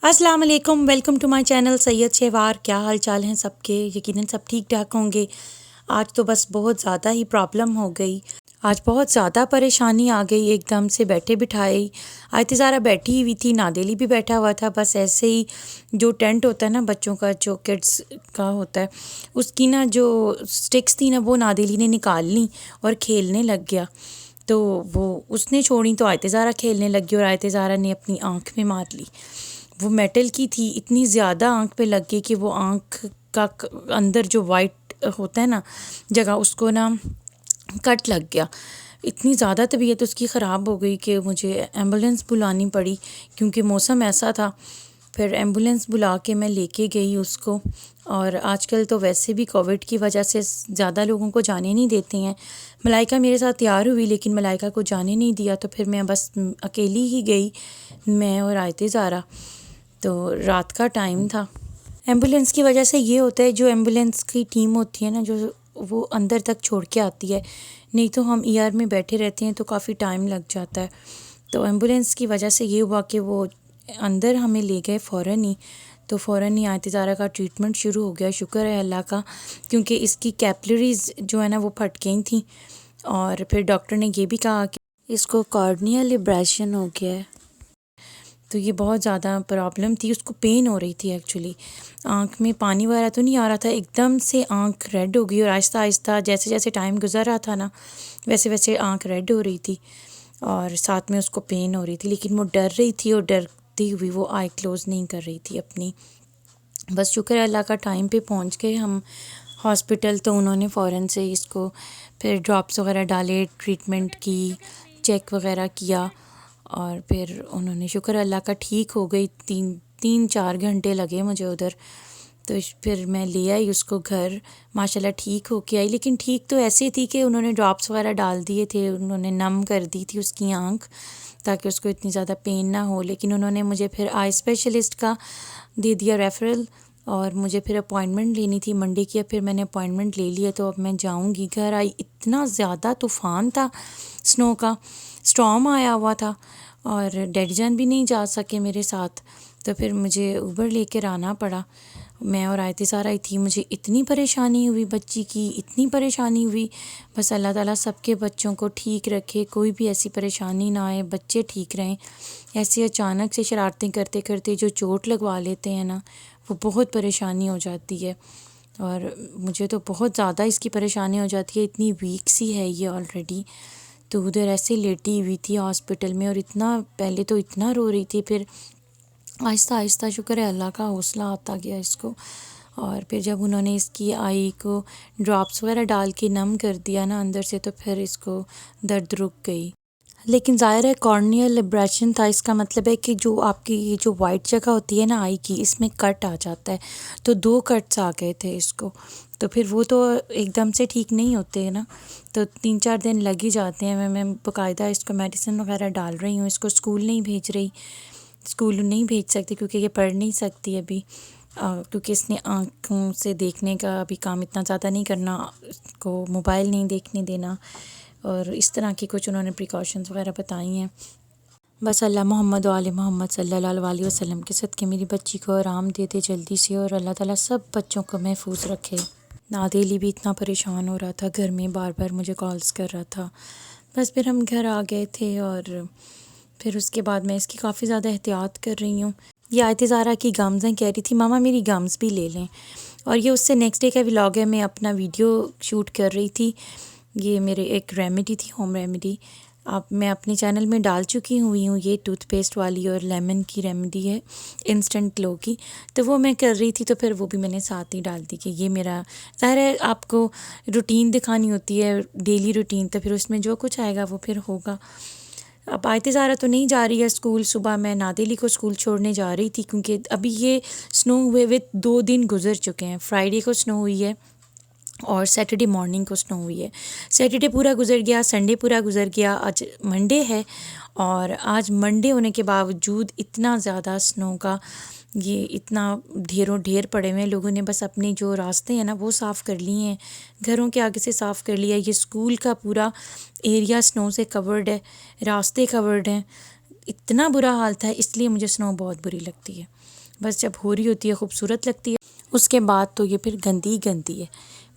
السلام علیکم، welcome to my channel سید شہوار۔ کیا حال چال ہیں سب کے؟ یقیناً سب ٹھیک ٹھاک ہوں گے۔ آج تو بس بہت زیادہ ہی پرابلم ہو گئی، آج بہت زیادہ پریشانی آ گئی، ایک دم سے بیٹھے بٹھائے آیت زارہ بیٹھی ہوئی تھی، نادیلی بھی بیٹھا ہوا تھا، بس ایسے ہی جو ٹینٹ ہوتا ہے نا بچوں کا، جو کڈس کا ہوتا ہے، اس کی نا جو سٹکس تھی نا وہ نادیلی نے نکال لیں اور کھیلنے لگ گیا، تو وہ اس نے چھوڑی تو آیت زارہ کھیلنے لگ گئی اور آیت زارہ نے اپنی آنکھ میں مار لی۔ وہ میٹل کی تھی، اتنی زیادہ آنکھ پہ لگ گئی کہ وہ آنکھ کا اندر جو وائٹ ہوتا ہے نا جگہ، اس کو نا کٹ لگ گیا۔ اتنی زیادہ طبیعت اس کی خراب ہو گئی کہ مجھے ایمبولینس بلانی پڑی، کیونکہ موسم ایسا تھا۔ پھر ایمبولینس بلا کے میں لے کے گئی اس کو، اور آج کل تو ویسے بھی کووڈ کی وجہ سے زیادہ لوگوں کو جانے نہیں دیتے ہیں۔ ملائکہ میرے ساتھ تیار ہوئی لیکن ملائکہ کو جانے نہیں دیا، تو پھر میں بس اکیلی ہی گئی، میں اور آیت زارہ۔ تو رات کا ٹائم تھا۔ ایمبولینس کی وجہ سے یہ ہوتا ہے، جو ایمبولینس کی ٹیم ہوتی ہے نا، جو وہ اندر تک چھوڑ کے آتی ہے، نہیں تو ہم ای آر میں بیٹھے رہتے ہیں تو کافی ٹائم لگ جاتا ہے۔ تو ایمبولینس کی وجہ سے یہ ہوا کہ وہ اندر ہمیں لے گئے فوراً ہی، تو فوراً ہی آیت زارہ کا ٹریٹمنٹ شروع ہو گیا، شکر ہے اللہ کا، کیونکہ اس کی کیپلریز جو ہے نا وہ پھٹ گئی تھیں، اور پھر ڈاکٹر نے یہ بھی کہا کہ اس کو کارنیال ایبریشن ہو گیا ہے۔ تو یہ بہت زیادہ پرابلم تھی، اس کو پین ہو رہی تھی ایکچولی، آنکھ میں پانی وغیرہ تو نہیں آ رہا تھا، ایک دم سے آنکھ ریڈ ہو گئی، اور آہستہ آہستہ جیسے جیسے ٹائم گزر رہا تھا نا ویسے ویسے آنکھ ریڈ ہو رہی تھی، اور ساتھ میں اس کو پین ہو رہی تھی، لیکن وہ ڈر رہی تھی، اور ڈرتی ہوئی وہ آئی کلوز نہیں کر رہی تھی اپنی۔ بس شکر ہے اللہ کا، ٹائم پہ پہنچ گئے ہم ہاسپٹل، تو انہوں نے فوراً سے اس کو پھر ڈراپس وغیرہ ڈالے، ٹریٹمنٹ کی، چیک وغیرہ کیا، اور پھر انہوں نے شکر اللہ کا ٹھیک ہو گئی۔ تین چار گھنٹے لگے مجھے ادھر، تو پھر میں لے آئی اس کو گھر، ماشاءاللہ ٹھیک ہو کے آئی، لیکن ٹھیک تو ایسے تھی کہ انہوں نے ڈراپس وغیرہ ڈال دیے تھے، انہوں نے نم کر دی تھی اس کی آنکھ تاکہ اس کو اتنی زیادہ پین نہ ہو، لیکن انہوں نے مجھے پھر آئی اسپیشلسٹ کا دے دیا ریفرل، اور مجھے پھر اپوائنٹمنٹ لینی تھی منڈے کی، پھر میں نے اپوائنٹمنٹ لے لیا، تو اب میں جاؤں گی۔ گھر آئی، اتنا زیادہ طوفان تھا، سنو کا اسٹارم آیا ہوا تھا، اور ڈیڈی جان بھی نہیں جا سکے میرے ساتھ، تو پھر مجھے اوبر لے کر آنا پڑا، میں اور آیت زارہ ہی تھی۔ مجھے اتنی پریشانی ہوئی بچی کی، اتنی پریشانی ہوئی، بس اللہ تعالیٰ سب کے بچوں کو ٹھیک رکھے، کوئی بھی ایسی پریشانی نہ آئے، بچے ٹھیک رہیں۔ ایسی اچانک سے شرارتیں کرتے کرتے جو چوٹ لگوا لیتے ہیں نا، وہ بہت پریشانی ہو جاتی ہے، اور مجھے تو بہت زیادہ اس کی پریشانی ہو جاتی ہے، اتنی ویک سی ہے یہ آلریڈی۔ تو ادھر ایسے لیٹی ہوئی تھی ہاسپٹل میں، اور اتنا پہلے تو اتنا رو رہی تھی، پھر آہستہ آہستہ شکر ہے اللہ کا حوصلہ آتا گیا اس کو، اور پھر جب انہوں نے اس کی آئی کو ڈراپس وغیرہ ڈال کے نم کر دیا نا اندر سے، تو پھر اس کو درد رک گئی۔ لیکن ظاہر ہے کارنیال ایبریشن تھا، اس کا مطلب ہے کہ جو آپ کی یہ جو وائٹ جگہ ہوتی ہے نا آئی کی، اس میں کٹ آ جاتا ہے، تو 2 کٹس آ گئے تھے اس کو، تو پھر وہ تو ایک دم سے ٹھیک نہیں ہوتے نا، تو 3-4 دن لگ ہی جاتے ہیں۔ میں باقاعدہ اس کو میڈیسن وغیرہ ڈال رہی ہوں، اس کو اسکول نہیں بھیج رہی، اسکول نہیں بھیج سکتی کیونکہ یہ پڑھ نہیں سکتی ابھی، کیونکہ اس نے آنکھوں سے دیکھنے کا ابھی کام اتنا زیادہ نہیں کرنا، اس کو موبائل نہیں دیکھنے دینا، اور اس طرح کی کچھ انہوں نے پریکاشنز وغیرہ بتائی ہیں۔ بس اللہ محمد و آل محمد صلی اللہ علیہ وسلم کے صدقے میری بچی کو آرام دے دے جلدی سے، اور اللہ تعالیٰ سب بچوں کو محفوظ رکھے۔ نادیلی بھی اتنا پریشان ہو رہا تھا گھر میں، بار بار مجھے کالز کر رہا تھا۔ بس پھر ہم گھر آ گئے تھے، اور پھر اس کے بعد میں اس کی کافی زیادہ احتیاط کر رہی ہوں۔ یہ آیت زارہ کی گمز ہیں، کہہ رہی تھی ماما میری گمز بھی لے لیں، اور یہ اس سے نیکسٹ ڈے کا ولاگ ہے، میں اپنا ویڈیو شوٹ کر رہی تھی۔ یہ میرے ایک ریمیڈی تھی، ہوم ریمیڈی، اب میں اپنے چینل میں ڈال چکی ہوئی ہوں، یہ ٹوتھ پیسٹ والی اور لیمن کی ریمیڈی ہے انسٹنٹ گلو کی، تو وہ میں کر رہی تھی، تو پھر وہ بھی میں نے ساتھ ہی ڈال دی کہ یہ میرا، ظاہر ہے آپ کو روٹین دکھانی ہوتی ہے، ڈیلی روٹین، تو پھر اس میں جو کچھ آئے گا وہ پھر ہوگا۔ اب آیت زارہ تو نہیں جا رہی ہے اسکول، صبح میں نادیلی کو اسکول چھوڑنے جا رہی تھی، کیونکہ ابھی یہ سنو ہوئے ہوئے 2 دن گزر چکے ہیں، فرائیڈے کو سنو ہوئی ہے اور سیٹرڈے مارننگ کو سنو ہوئی ہے۔ سیٹرڈے پورا گزر گیا، سنڈے پورا گزر گیا، آج منڈے ہے، اور آج منڈے ہونے کے باوجود اتنا زیادہ سنو کا یہ اتنا ڈھیروں ڈھیر پڑے ہوئے ہیں، لوگوں نے بس اپنے جو راستے ہیں نا وہ صاف کر لیے ہیں، گھروں کے آگے سے صاف کر لیا، یہ اسکول کا پورا ایریا سنو سے کورڈ ہے، راستے کورڈ ہیں، اتنا برا حال تھا، اس لیے مجھے سنو بہت بری لگتی ہے. بس جب ہو رہی ہوتی ہے خوبصورت لگتی ہے، اس کے بعد تو یہ پھر گندی گندی ہے،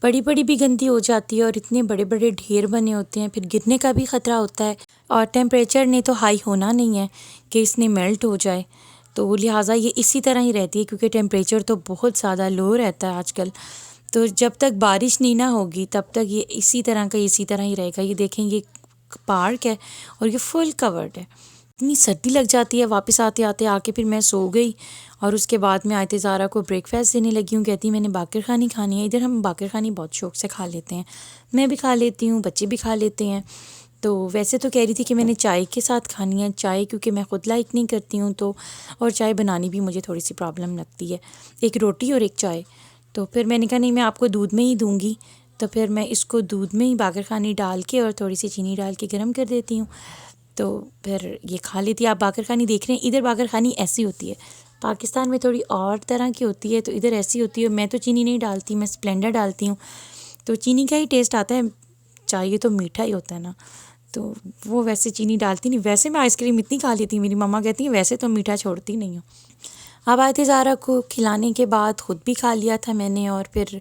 بڑی بڑی بھی گندی ہو جاتی ہے اور اتنے بڑے بڑے ڈھیر بنے ہوتے ہیں، پھر گرنے کا بھی خطرہ ہوتا ہے. اور ٹیمپریچر نے تو ہائی ہونا نہیں ہے کہ اس نے میلٹ ہو جائے، تو لہٰذا یہ اسی طرح ہی رہتی ہے، کیونکہ ٹیمپریچر تو بہت زیادہ لو رہتا ہے آج کل. تو جب تک بارش نہیں نہ ہوگی تب تک یہ اسی طرح ہی رہے گا. یہ دیکھیں، یہ پارک ہے اور یہ فل کورڈ ہے. اتنی سردی لگ جاتی ہے، واپس آتے آتے آ کے پھر میں سو گئی. اور اس کے بعد میں آیت زارہ کو بریک فاسٹ دینے لگی ہوں. کہتی میں نے باقر خانی کھانی ہے. ادھر ہم باقر خانی بہت شوق سے کھا لیتے ہیں، میں بھی کھا لیتی ہوں، بچے بھی کھا لیتے ہیں. تو ویسے تو کہہ رہی تھی کہ میں نے چائے کے ساتھ کھانی ہے، چائے کیونکہ میں خود لائک نہیں کرتی ہوں، تو اور چائے بنانی بھی مجھے تھوڑی سی پرابلم لگتی ہے، ایک روٹی اور ایک چائے. تو پھر میں نے کہا نہیں، میں آپ کو دودھ میں ہی دوں گی. تو پھر میں اس کو دودھ میں ہی باقر خانی ڈال کے اور تھوڑی سی چینی ڈال کے گرم کر دیتی ہوں. تو پھر یہ کھا لیتی ہے. آپ باقر خانی دیکھ رہے ہیں، ادھر باقر خانی ایسی ہوتی ہے، پاکستان میں تھوڑی اور طرح کی ہوتی ہے، تو ادھر ایسی ہوتی ہے. میں تو چینی نہیں ڈالتی، میں اسپلینڈر ڈالتی ہوں، تو چینی کا ہی ٹیسٹ آتا ہے. چائے تو میٹھا ہی ہوتا ہے نا، تو وہ ویسے چینی ڈالتی نہیں. ویسے میں آئس کریم اتنی کھا لیتی ہوں، میری مما کہتی ہیں ویسے تو میٹھا چھوڑتی نہیں ہوں. اب آیت زارہ کو کھلانے کے بعد خود بھی کھا لیا تھا میں نے، اور پھر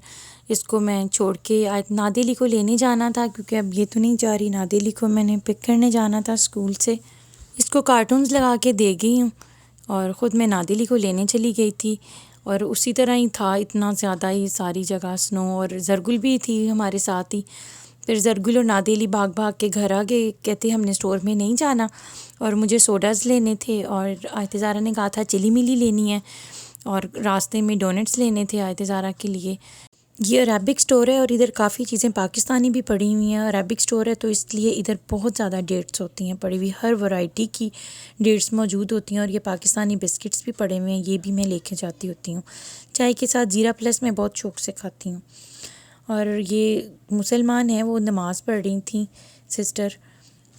اس کو میں چھوڑ کے نادیلی کو لینے جانا تھا، کیونکہ اب یہ تو نہیں جا رہی. نادیلی کو میں نے پک کرنے جانا تھا اسکول سے. اس کو کارٹونز لگا کے دے گئی ہوں اور خود میں نادیلی کو لینے چلی گئی تھی. اور اسی طرح ہی تھا، اتنا زیادہ ہی ساری جگہ سنو، اور زرگل بھی تھی ہمارے ساتھ ہی. پھر زرگل اور نادیلی بھاگ بھاگ کے گھر آ گئے، کہتے ہم نے اسٹور میں نہیں جانا، اور مجھے سوڈاز لینے تھے، اور آیت زارہ نے کہا تھا چلی ملی لینی ہے، اور راستے میں ڈونٹس لینے تھے آیت زارہ کے لیے. یہ عربک اسٹور ہے اور ادھر کافی چیزیں پاکستانی بھی پڑی ہوئی ہیں. عربک اسٹور ہے تو اس لیے ادھر بہت زیادہ ڈیٹس ہوتی ہیں پڑی ہوئی، ہر ورائٹی کی ڈیٹس موجود ہوتی ہیں. اور یہ پاکستانی بسکٹس بھی پڑے ہوئے ہیں، یہ بھی میں لے کے جاتی ہوتی ہوں. چائے کے ساتھ زیرہ پلس میں بہت شوق سے کھاتی ہوں. اور یہ مسلمان ہیں، وہ نماز پڑھ رہی تھیں سسٹر،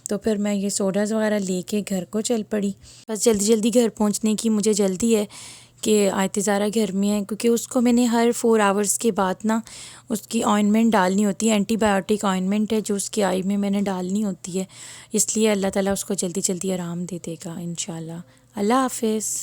تو پھر میں یہ سوڈاز وغیرہ لے کے گھر کو چل پڑی. بس جلدی جلدی گھر پہنچنے کی مجھے جلدی ہے کہ آیت زارہ گھر میں ہے، کیونکہ اس کو میں نے ہر 4 آورس کے بعد نا اس کی آئنمنٹ ڈالنی ہوتی ہے. اینٹی بایوٹک آئنمنٹ ہے جو اس کی آئی میں نے ڈالنی ہوتی ہے، اس لیے اللہ تعالیٰ اس کو جلدی جلدی آرام دے دے گا انشاءاللہ. اللہ حافظ.